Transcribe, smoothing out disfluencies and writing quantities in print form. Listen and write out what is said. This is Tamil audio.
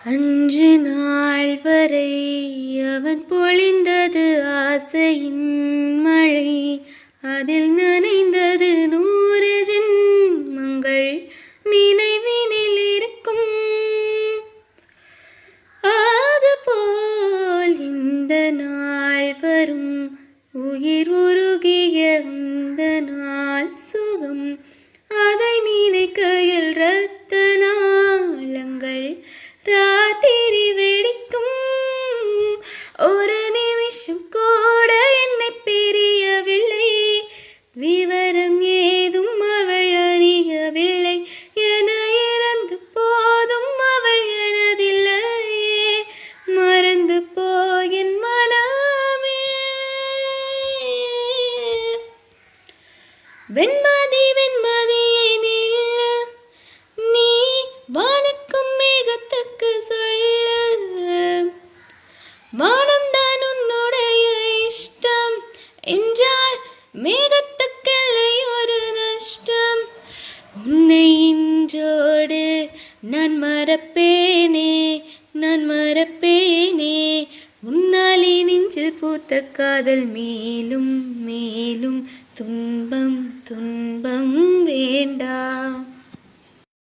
அன்று நாள் வரை அவன் பொழிந்தது ஆசையின் மழை, அதில் நனைந்தது 100 ஜென்மங்கள் நினைவினில் இருக்கும். அதுபோல் இந்த நாள் வரும், உயிர் உருகிய அந்த நாள் சுகம், அதை நினைக்கையில் இரத்த நாளங்கள் ராத்திரி வெடிக்கும். ஒரு நிமிஷம் கூட என்னை பிரியவில்லை, விவரம் ஏதும் அவள் அறியவில்லை. என இறந்து போதும் அவள் எனதில்லையே, மறந்து போயின் மனமே. வெண்மதி வெண்மதியை நில்ல, நீ வானுக்கும் மேகத்துக்கு சொல்ல, வானம்தான் உன்னுடைய இஷ்டம் என்றால் மேகத்துக்கெல்லை ஒரு நஷ்டம். உன்னை இன்றோடு நான் மறப்பேனே, நான் மறப்பேனே. உன்னாலே நெஞ்சில் பூத்த காதல் மேலும் மேலும் துன்பம் துன்பம் வேண்டாம்.